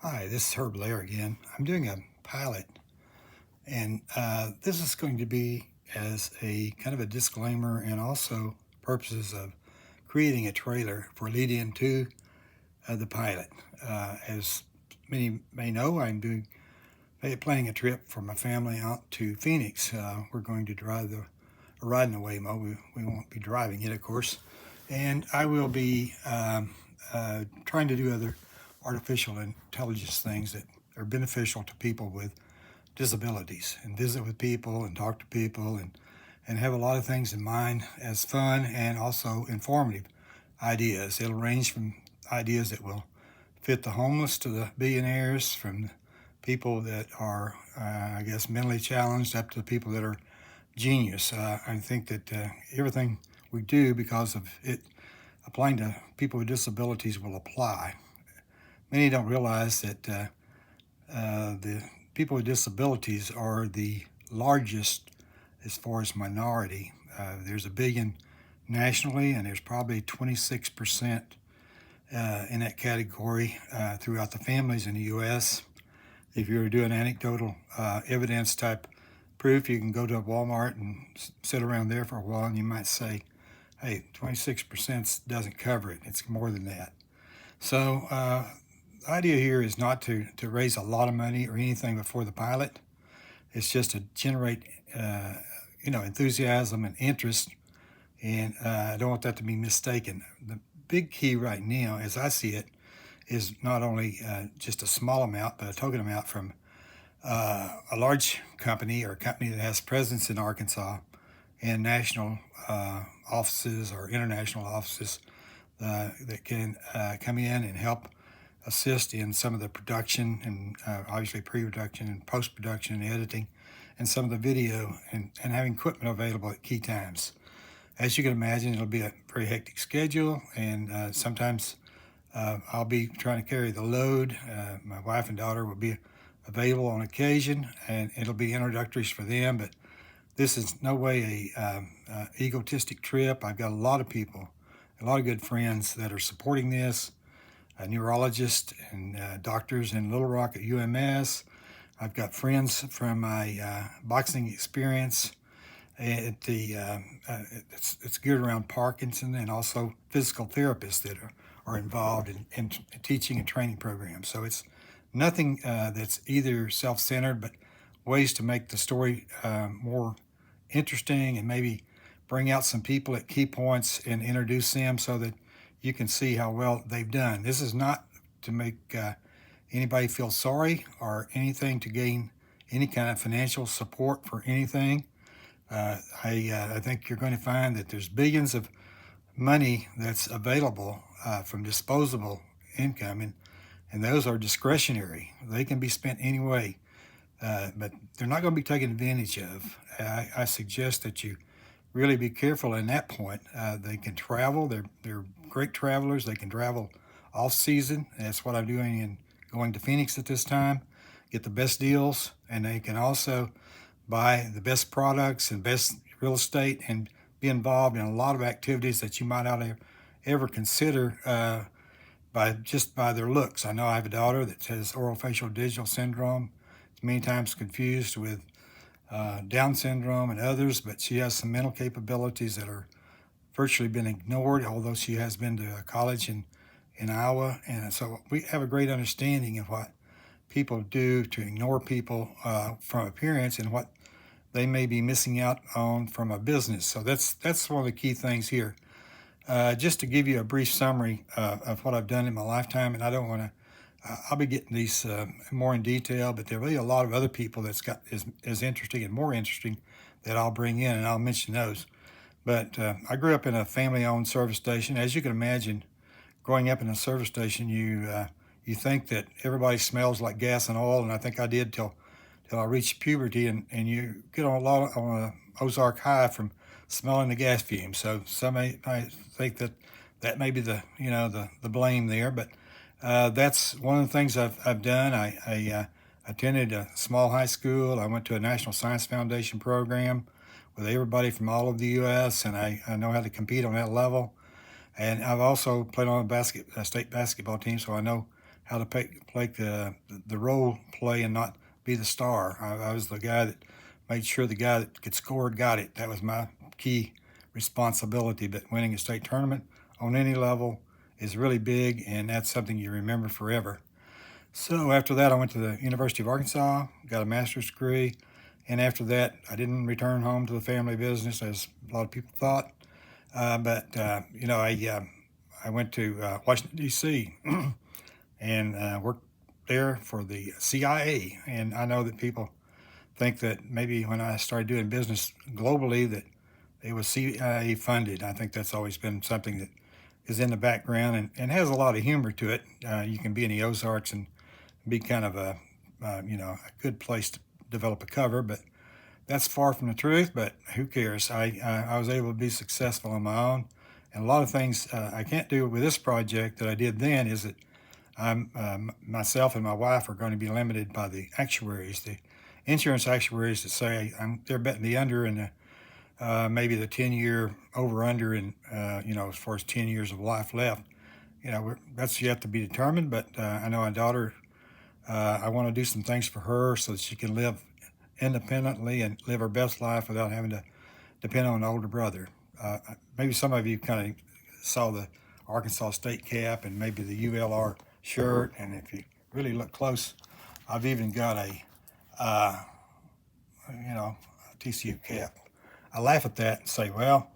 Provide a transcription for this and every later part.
Hi, this is Herb Blair again. I'm doing a pilot, and this is going to be as a kind of a disclaimer and also purposes of creating a trailer for lead into the pilot. As many may know, planning a trip for my family out to Phoenix. We're going to drive a ride in the Waymo. We won't be driving it, of course, and I will be trying to do other artificial intelligence things that are beneficial to people with disabilities and visit with people and talk to people and have a lot of things in mind as fun and also informative ideas. It'll range from ideas that will fit the homeless to the billionaires, from people that are, I guess, mentally challenged up to the people that are genius. I think that everything we do because of it applying to people with disabilities will apply. Many don't realize that the people with disabilities are the largest as far as minority. There's a billion nationally, and there's probably 26% in that category throughout the families in the U.S. If you were to do an anecdotal evidence type proof, you can go to a Walmart and sit around there for a while, and you might say, hey, 26% doesn't cover it. It's more than that. So the idea here is not to raise a lot of money or anything before the pilot. It's just to generate, enthusiasm and interest, and I don't want that to be mistaken. The big key right now, as I see it, is not only just a small amount, but a token amount from a large company or a company that has presence in Arkansas and national offices or international offices that can come in and help assist in some of the production and obviously pre-production and post-production and editing and some of the video and having equipment available at key times. As you can imagine, it'll be a very hectic schedule, and sometimes I'll be trying to carry the load. My wife and daughter will be available on occasion, and it'll be introductories for them, but this is no way a egotistic trip. I've got a lot of people, a lot of good friends that are supporting this, neurologists and doctors in Little Rock at UMS. I've got friends from my boxing experience at it's geared around Parkinson, and also physical therapists that are involved in teaching and training programs. So it's nothing that's either self-centered, but ways to make the story more interesting and maybe bring out some people at key points and introduce them so that you can see how well they've done. This is not to make anybody feel sorry or anything to gain any kind of financial support for anything. I think you're going to find that there's billions of money that's available from disposable income, and those are discretionary. They can be spent any way, but they're not going to be taken advantage of. I suggest that you really be careful in that point. They can travel. They're great travelers. They can travel off season. That's what I'm doing in going to Phoenix at this time. Get the best deals, and they can also buy the best products and best real estate and be involved in a lot of activities that you might not ever consider by their looks. I know I have a daughter that has orofacial digital syndrome. It's many times confused with Down syndrome and others, but she has some mental capabilities that are virtually been ignored, although she has been to college in Iowa. And so we have a great understanding of what people do to ignore people from appearance and what they may be missing out on from a business. So that's one of the key things here. Just to give you a brief summary of what I've done in my lifetime, and I don't want to. I'll be getting these more in detail, but there are really a lot of other people that's got as interesting and more interesting that I'll bring in, and I'll mention those. But I grew up in a family-owned service station. As you can imagine, growing up in a service station, you think that everybody smells like gas and oil, and I think I did till I reached puberty, and you get on on a Ozark high from smelling the gas fumes. So some may think that may be the blame there, but that's one of the things I've done. I attended a small high school. I went to a National Science Foundation program with everybody from all over the U.S., and I know how to compete on that level. And I've also played on a state basketball team, so I know how to play the role play and not be the star. I was the guy that made sure the guy that could score got it. That was my key responsibility. But winning a state tournament on any level is really big, and that's something you remember forever. So after that, I went to the University of Arkansas, got a master's degree, and after that, I didn't return home to the family business as a lot of people thought. I went to Washington D.C. and worked there for the CIA. And I know that people think that maybe when I started doing business globally that it was CIA funded. I think that's always been something that is in the background and has a lot of humor to it. You can be in the Ozarks and be kind of a good place to develop a cover, but that's far from the truth. But who cares? I was able to be successful on my own, and a lot of things I can't do with this project that I did then is that myself and my wife are going to be limited by the actuaries, the insurance actuaries that say they're betting the under and maybe the 10-year over under, and as far as 10 years of life left. That's yet to be determined. But I know my daughter. I want to do some things for her so that she can live independently and live her best life without having to depend on an older brother. Maybe some of you kind of saw the Arkansas State cap and maybe the ULR shirt, and if you really look close, I've even got a TCU cap. I laugh at that and say, well,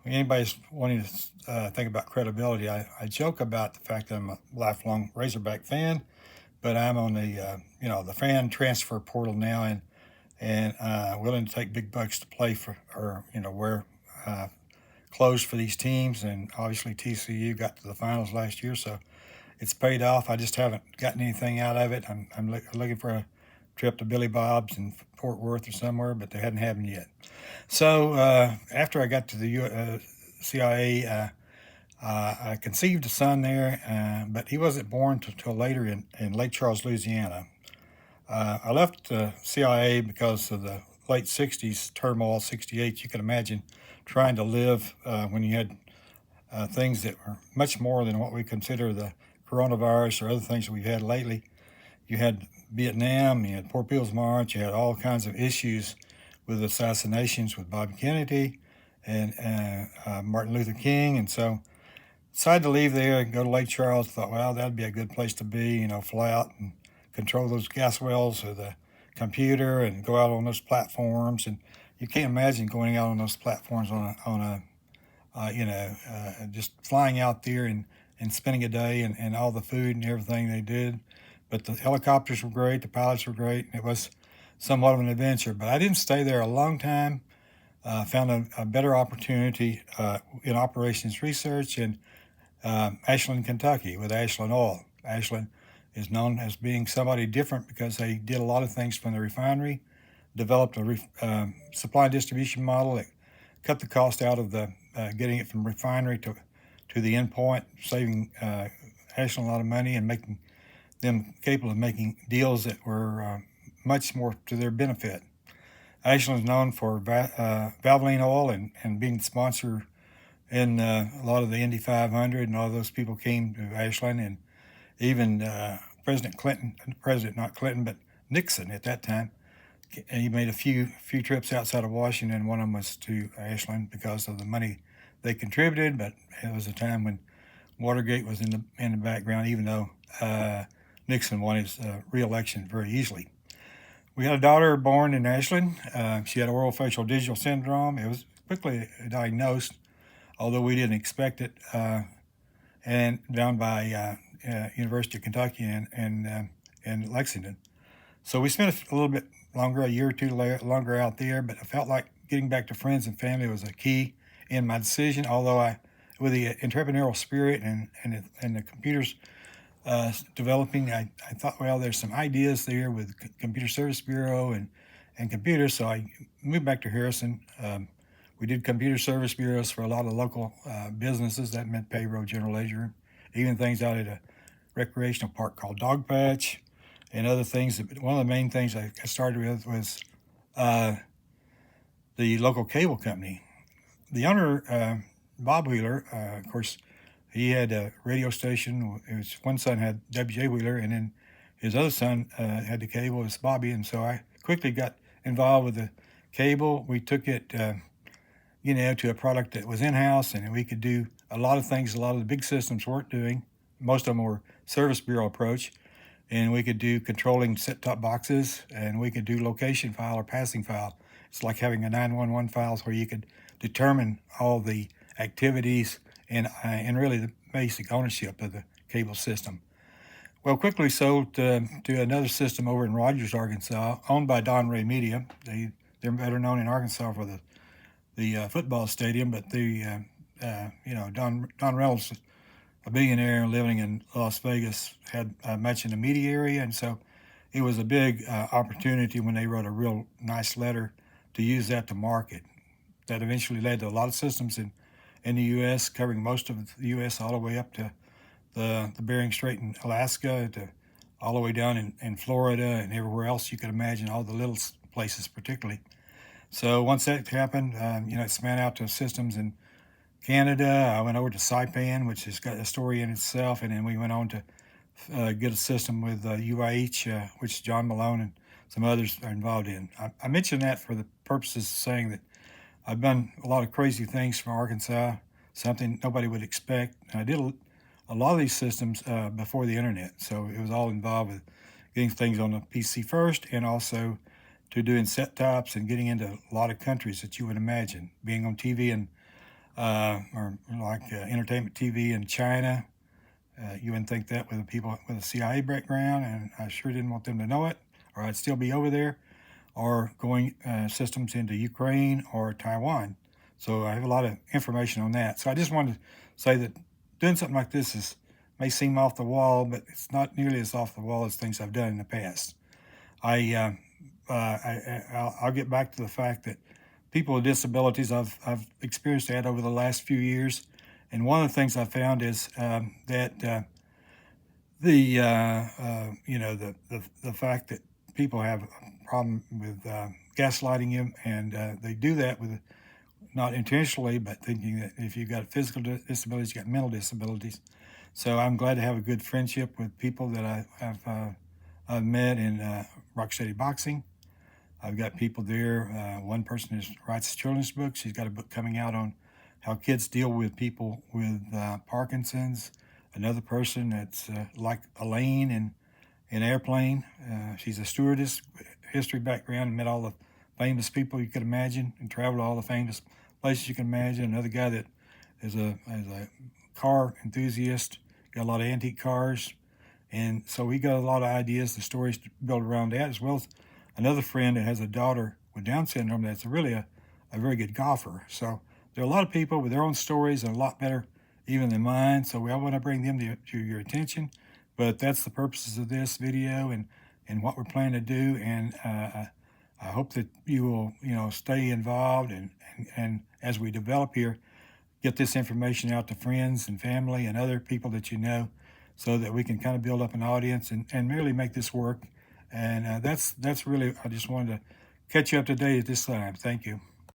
when anybody's wanting to think about credibility, I joke about the fact that I'm a lifelong Razorback fan, but I'm on the fan transfer portal now and willing to take big bucks to play for, or wear clothes for these teams. And obviously TCU got to the finals last year, so it's paid off. I just haven't gotten anything out of it. I'm looking for a trip to Billy Bob's in Fort Worth or somewhere, but they hadn't happened yet. So after I got to the CIA, I conceived a son there, but he wasn't born until later in Lake Charles, Louisiana. I left the CIA because of the late 60s turmoil, 68. You can imagine trying to live when you had things that were much more than what we consider the coronavirus or other things that we've had lately. You had Vietnam, you had Poor People's March, you had all kinds of issues with assassinations with Bobby Kennedy and Martin Luther King. And so decided to leave there and go to Lake Charles. Thought, well, that'd be a good place to be, fly out and control those gas wells with a computer and go out on those platforms. And you can't imagine going out on those platforms just flying out there and spending a day and all the food and everything they did. But the helicopters were great, the pilots were great, and it was somewhat of an adventure. But I didn't stay there a long time. Found a better opportunity in operations research in Ashland, Kentucky with Ashland Oil. Ashland is known as being somebody different because they did a lot of things from the refinery, developed a supply and distribution model that cut the cost out of the getting it from refinery to the end point, saving Ashland a lot of money and making them capable of making deals that were much more to their benefit. Ashland is known for Valvoline oil and being the sponsor in a lot of the Indy 500, and all those people came to Ashland, and even not Clinton, but Nixon at that time. And he made a few trips outside of Washington. One of them was to Ashland because of the money they contributed, but it was a time when Watergate was in the background, even though Nixon won his re-election very easily. We had a daughter born in Ashland. She had orofacial digital syndrome. It was quickly diagnosed, although we didn't expect it, and down by University of Kentucky and Lexington. So we spent a little bit longer, a year or two longer out there, but I felt like getting back to friends and family was a key in my decision, although with the entrepreneurial spirit and the computers developing, I thought, well, there's some ideas there with Computer Service Bureau and computers, so I moved back to Harrison. We did computer service bureaus for a lot of local businesses. That meant payroll, general ledger, even things out at a recreational park called Dog Patch and other things. One of the main things I started with was the local cable company. The owner, Bob Wheeler, of course, He had a radio station. His one son had W.J. Wheeler, and then his other son had the cable. It was Bobby, and so I quickly got involved with the cable. We took it, to a product that was in-house, and we could do a lot of things a lot of the big systems weren't doing. Most of them were service bureau approach, and we could do controlling set-top boxes, and we could do location file or passing file. It's like having a 911 files where you could determine all the activities and really the basic ownership of the cable system. Well, quickly sold to another system over in Rogers, Arkansas, owned by Don Ray Media. They're better known in Arkansas for the football stadium, but Don Reynolds, a billionaire living in Las Vegas, had much in the media area, and so it was a big opportunity when they wrote a real nice letter to use that to market. That eventually led to a lot of systems in the U.S., covering most of the U.S. all the way up to the Bering Strait in Alaska, to all the way down in Florida and everywhere else you could imagine, all the little places particularly. So once that happened, it span out to systems in Canada. I went over to Saipan, which has got a story in itself, and then we went on to get a system with UIH, which John Malone and some others are involved in. I mention that for the purposes of saying that I've done a lot of crazy things from Arkansas, something nobody would expect. And I did a lot of these systems before the internet, so it was all involved with getting things on the PC first, and also to doing set tops and getting into a lot of countries that you would imagine, being on TV and entertainment TV in China. You wouldn't think that with people with a CIA background, and I sure didn't want them to know it, or I'd still be over there, or going systems into Ukraine or Taiwan. So I have a lot of information on that. So I just wanted to say that doing something like this may seem off the wall, but it's not nearly as off the wall as things I've done in the past. I'll get back to the fact that people with disabilities, I've experienced that over the last few years, and one of the things I found is that the fact that people have a problem with gaslighting you, and they do that with not intentionally, but thinking that if you've got physical disabilities, you've got mental disabilities. So I'm glad to have a good friendship with people that I've met in Rock Steady Boxing. I've got people there. One person writes children's books. She's got a book coming out on how kids deal with people with Parkinson's. Another person that's like Elaine in Airplane. She's a stewardess, history background, and met all the famous people you could imagine, and traveled to all the famous places you can imagine. Another guy that is a car enthusiast, got a lot of antique cars, and so we got a lot of ideas, the stories to build around that, as well as another friend that has a daughter with Down syndrome that's really a very good golfer. So there are a lot of people with their own stories, and a lot better even than mine, so we all want to bring them to your attention. But that's the purposes of this video and what we're planning to do, and I hope that you will stay involved, and as we develop here, get this information out to friends and family and other people that you know, so that we can kind of build up an audience and really make this work. And that's really, I just wanted to catch you up to date at this time. Thank you.